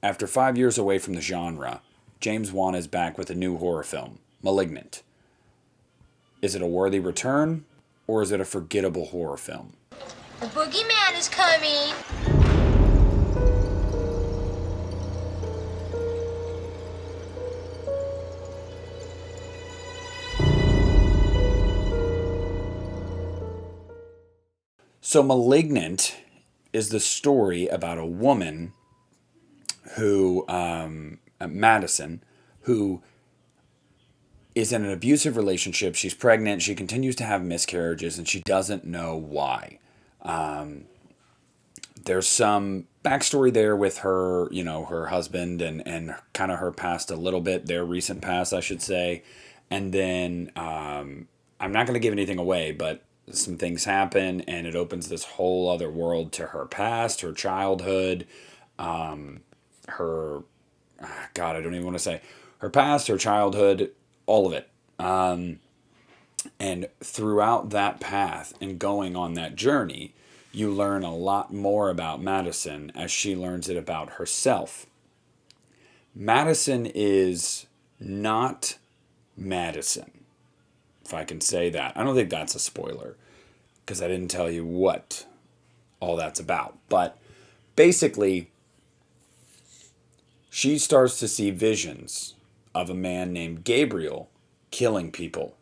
After 5 years away from the genre, James Wan is back with a new horror film, Malignant. Is it a worthy return, or is it a forgettable horror film? The boogeyman is coming. So, Malignant is the story about a woman who, Madison, who is in an abusive relationship. She's pregnant. She continues to have miscarriages, and she doesn't know why. There's some backstory there with her, her husband and kind of her past a little bit, their recent past, I should say. And then I'm not going to give anything away, but some things happen and it opens this whole other world to her past, her childhood, her, God, I don't even want to say her past, her childhood, all of it. And throughout that path and going on that journey, you learn a lot more about Madison as she learns it about herself. Madison is not Madison, if I can say that. I don't think that's a spoiler because I didn't tell you what all that's about. But basically, she starts to see visions of a man named Gabriel killing people.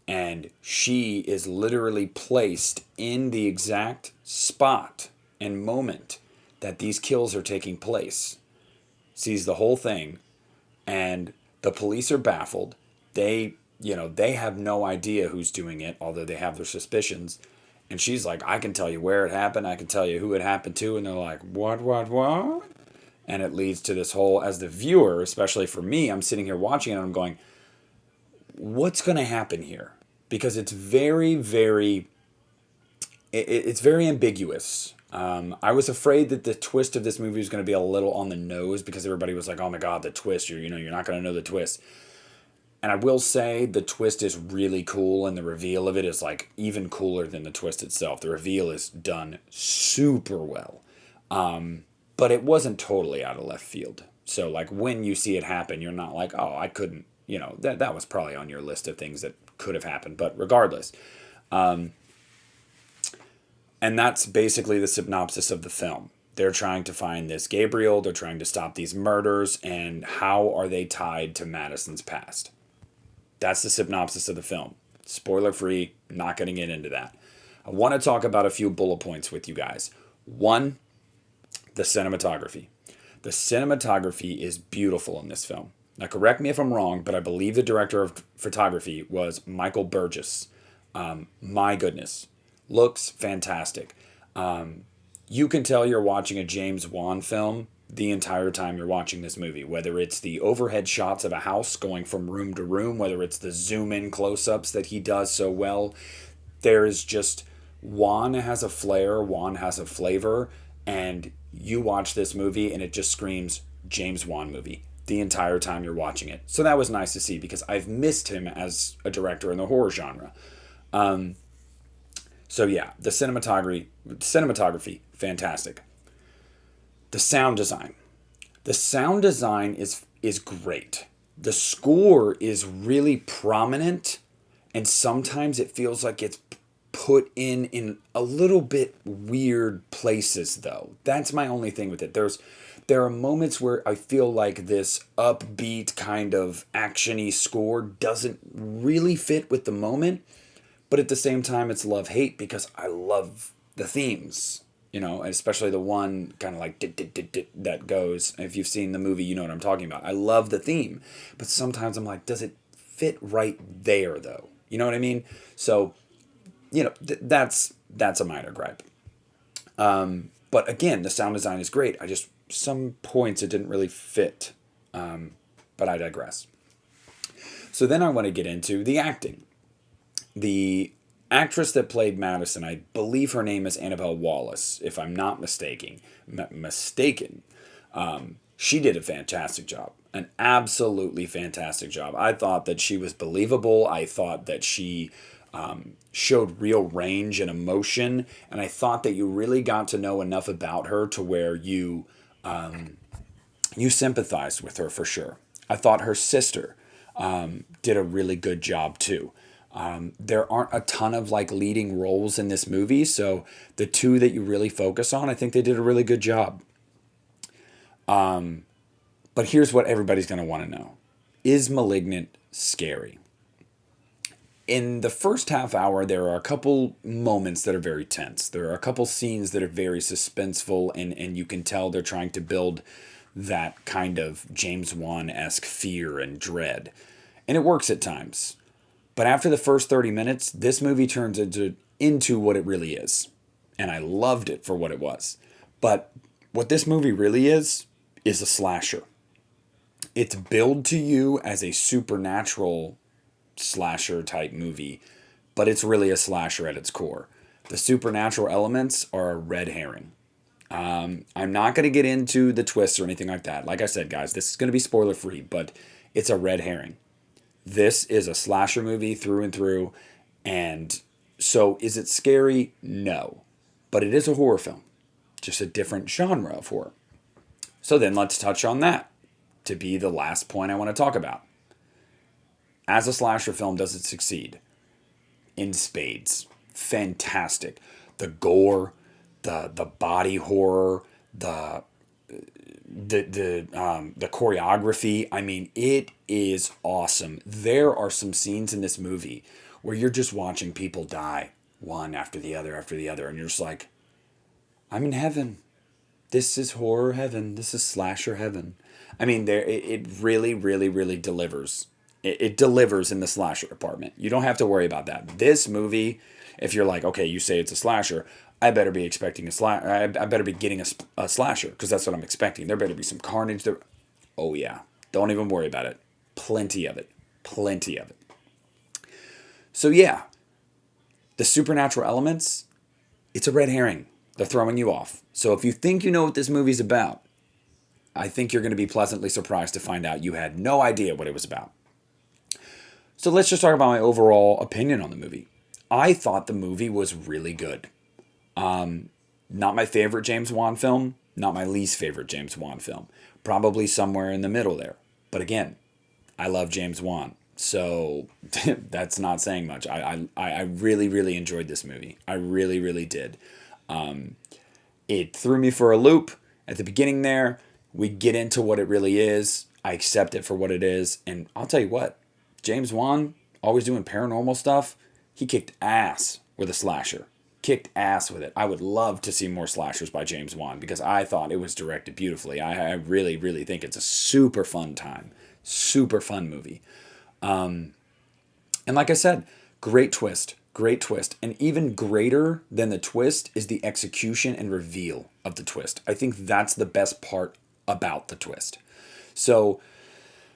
And she is literally placed in the exact spot and moment that these kills are taking place. Sees the whole thing, and the police are baffled. They have no idea who's doing it, although they have their suspicions. And she's like, I can tell you where it happened. I can tell you who it happened to. And they're like, what? And it leads to this whole, as the viewer, especially for me, I'm sitting here watching it and I'm going, what's going to happen here? Because it's very, very, it's very ambiguous. I was afraid that the twist of this movie was going to be a little on the nose because everybody was like, oh my God, the twist, you're not going to know the twist. And I will say the twist is really cool and the reveal of it is like even cooler than the twist itself. The reveal is done super well. But it wasn't totally out of left field. So like when you see it happen, you're not like, oh, I couldn't, that was probably on your list of things that could have happened. But regardless, and that's basically the synopsis of the film. They're trying to find this Gabriel. They're trying to stop these murders. And how are they tied to Madison's past? That's the synopsis of the film. Spoiler free, not going to get into that. I want to talk about a few bullet points with you guys. One, the cinematography. The cinematography is beautiful in this film. Now, correct me if I'm wrong, but I believe the director of photography was Michael Burgess. My goodness. Looks fantastic. You can tell you're watching a James Wan film the entire time you're watching this movie, whether it's the overhead shots of a house going from room to room, whether it's the zoom in close-ups that he does so well. There is just, Wan has a flair, Wan has a flavor, and you watch this movie and it just screams James Wan movie the entire time you're watching it. So that was nice to see because I've missed him as a director in the horror genre. So yeah, the cinematography, fantastic. The sound design. The sound design is great. The score is really prominent, and sometimes it feels like it's put in a little bit weird places, though. That's my only thing with it. There are moments where I feel like this upbeat kind of action-y score doesn't really fit with the moment, but at the same time it's love-hate because I love the themes. Especially the one kind of like that goes. If you've seen the movie, you know what I'm talking about. I love the theme, but sometimes I'm like, does it fit right there though? You know what I mean? So, that's a minor gripe. But again, the sound design is great. Some points it didn't really fit. But I digress. So then I want to get into the acting. The actress that played Madison, I believe her name is Annabelle Wallis, if I'm not mistaken. She did a fantastic job. An absolutely fantastic job. I thought that she was believable. I thought that she showed real range and emotion. And I thought that you really got to know enough about her to where you you sympathized with her for sure. I thought her sister did a really good job too. There aren't a ton of like leading roles in this movie, so the two that you really focus on, I think they did a really good job. But here's what everybody's going to want to know. Is Malignant scary? In the first half hour, there are a couple moments that are very tense. There are a couple scenes that are very suspenseful, and you can tell they're trying to build that kind of James Wan-esque fear and dread. And it works at times. But after the first 30 minutes, this movie turns into what it really is. And I loved it for what it was. But what this movie really is a slasher. It's billed to you as a supernatural slasher type movie, but it's really a slasher at its core. The supernatural elements are a red herring. I'm not going to get into the twists or anything like that. Like I said, guys, this is going to be spoiler free, but it's a red herring. This is a slasher movie through and through. And so is it scary? No. But it is a horror film, just a different genre of horror. So then let's touch on that to be the last point I want to talk about. As a slasher film, does it succeed? In spades. Fantastic. The gore, the body horror, the choreography. I mean, it is awesome. There are some scenes in this movie where you're just watching people die one after the other, and you're just like, I'm in heaven. This is horror heaven. This is slasher heaven. I mean, it really, really, really delivers. It delivers in the slasher department. You don't have to worry about that. This movie, if you're like, okay, you say it's a slasher, I better be expecting a slasher. I better be getting a slasher, because that's what I'm expecting. There better be some carnage there. Oh yeah, don't even worry about it. Plenty of it. Plenty of it. So yeah, the supernatural elements, it's a red herring. They're throwing you off. So if you think you know what this movie's about, I think you're going to be pleasantly surprised to find out you had no idea what it was about. So let's just talk about my overall opinion on the movie. I thought the movie was really good. Not my favorite James Wan film, not my least favorite James Wan film. Probably somewhere in the middle there. But again, I love James Wan, so that's not saying much. I really, really enjoyed this movie. I really, really did. It threw me for a loop at the beginning there. We get into what it really is. I accept it for what it is. And I'll tell you what, James Wan, always doing paranormal stuff, he kicked ass with a slasher. Kicked ass with it. I would love to see more slashers by James Wan, because I thought it was directed beautifully. I really, really think it's a super fun time. Super fun movie. And like I said, great twist. Great twist. And even greater than the twist is the execution and reveal of the twist. I think that's the best part about the twist. So,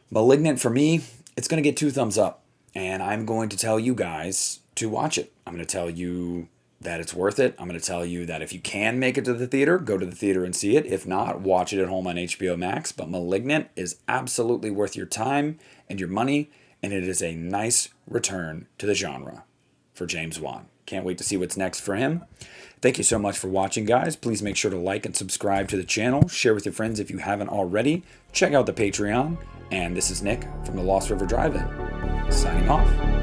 Malignant for me, it's going to get 2 thumbs up. And I'm going to tell you guys to watch it. I'm going to tell you that it's worth it. I'm going to tell you that if you can make it to the theater, go to the theater and see it. If not, watch it at home on HBO Max. But Malignant is absolutely worth your time and your money. And it is a nice return to the genre for James Wan. Can't wait to see what's next for him. Thank you so much for watching, guys. Please make sure to like and subscribe to the channel. Share with your friends if you haven't already. Check out the Patreon. And this is Nick from the Lost River Drive-In, signing off.